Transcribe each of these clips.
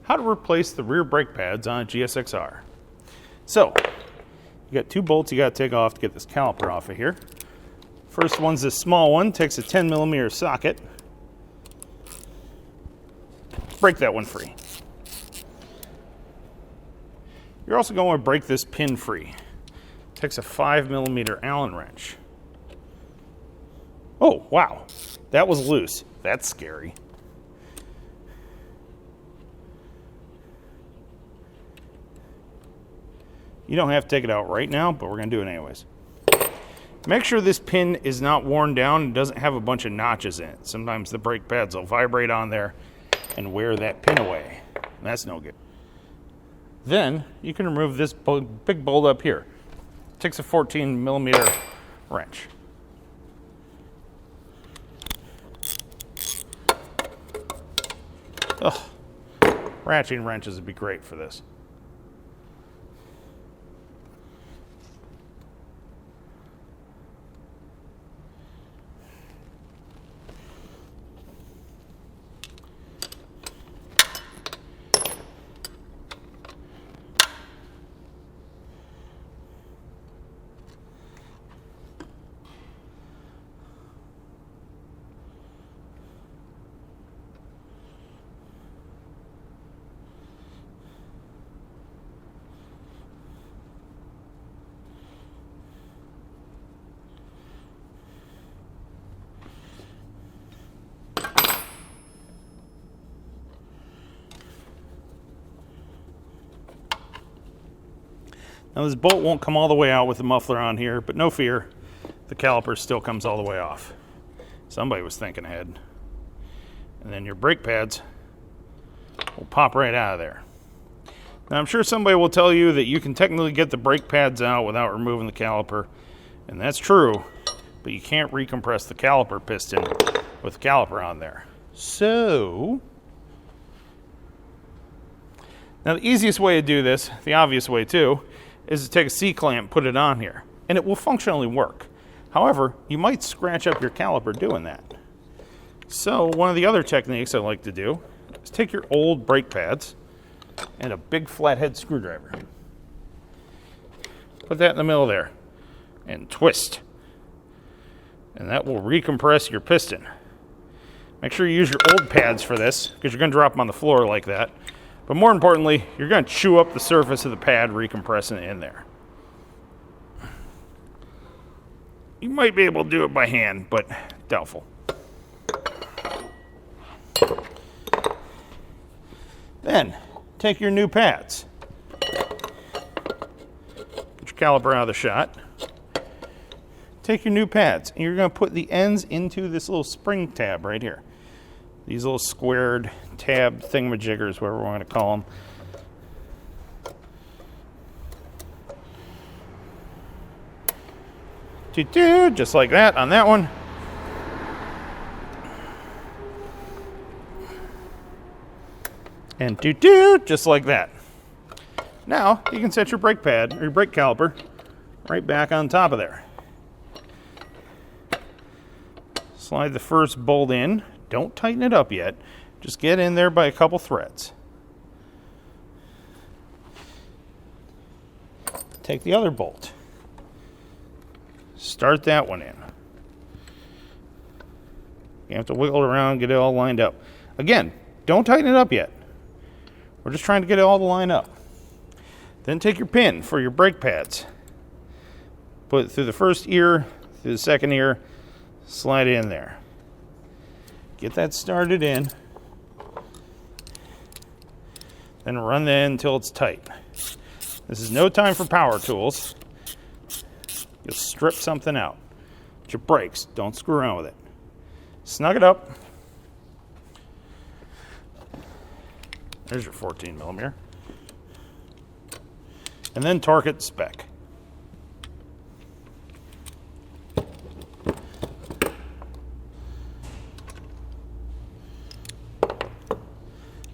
how to replace the rear brake pads on a GSXR. So, you got 2 bolts you got to take off to get this caliper off of here. First one's this small one, takes a 10mm socket. Break that one free. You're also going to break this pin free. Takes a 5mm Allen wrench. Oh, wow, that was loose. That's scary. You don't have to take it out right now, but we're going to do it anyways. Make sure this pin is not worn down and doesn't have a bunch of notches in it. Sometimes the brake pads will vibrate on there and wear that pin away. That's no good. Then you can remove this big bolt up here. It takes a 14mm wrench. Ugh. Ratcheting wrenches would be great for this. Now this bolt won't come all the way out with the muffler on here, but no fear, the caliper still comes all the way off. Somebody was thinking ahead. And then your brake pads will pop right out of there. Now I'm sure somebody will tell you that you can technically get the brake pads out without removing the caliper, and that's true, but you can't recompress the caliper piston with the caliper on there. So, now the easiest way to do this, the obvious way too, is to take a C-clamp, put it on here, and it will functionally work. However, you might scratch up your caliper doing that. So one of the other techniques I like to do is take your old brake pads and a big flathead screwdriver. Put that in the middle there and twist. And that will recompress your piston. Make sure you use your old pads for this because you're going to drop them on the floor like that. But more importantly, you're going to chew up the surface of the pad, recompressing it in there. You might be able to do it by hand, but doubtful. Then, take your new pads. Get your caliper out of the shot. Take your new pads, and you're going to put the ends into this little spring tab right here. These little squared tab thingamajiggers, whatever we want to call them. Just like that on that one. And just like that. Now you can set your brake pad or your brake caliper right back on top of there. Slide the first bolt in. Don't tighten it up yet. Just get in there by a couple threads. Take the other bolt. Start that one in. You have to wiggle it around, get it all lined up. Again, don't tighten it up yet. We're just trying to get it all to line up. Then take your pin for your brake pads. Put it through the first ear, through the second ear, slide it in there. Get that started in. Then run that in until it's tight. This is no time for power tools. You'll strip something out. But your brakes, don't screw around with it. Snug it up. There's your 14mm. And then torque it spec.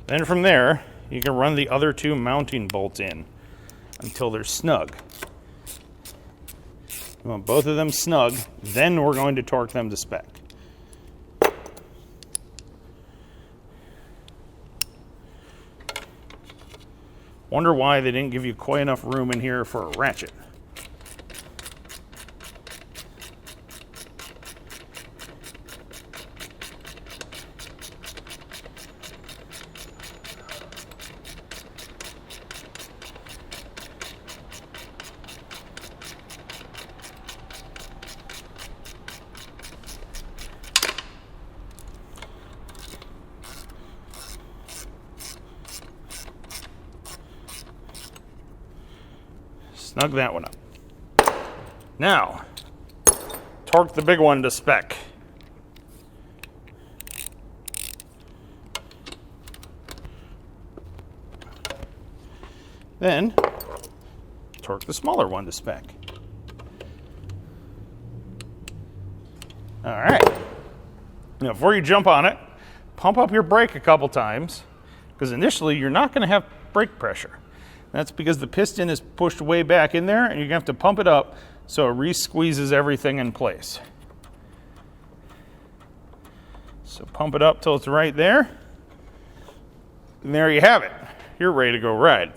Then from there, you can run the other 2 mounting bolts in until they're snug. You want both of them snug, then we're going to torque them to spec. Wonder why they didn't give you quite enough room in here for a ratchet. Snug that one up. Now, torque the big one to spec. Then, torque the smaller one to spec. All right. Now, before you jump on it, pump up your brake a couple times, because initially you're not going to have brake pressure. That's because the piston is pushed way back in there, and you're going to have to pump it up so it re-squeezes everything in place. So pump it up till it's right there. And there you have it. You're ready to go ride.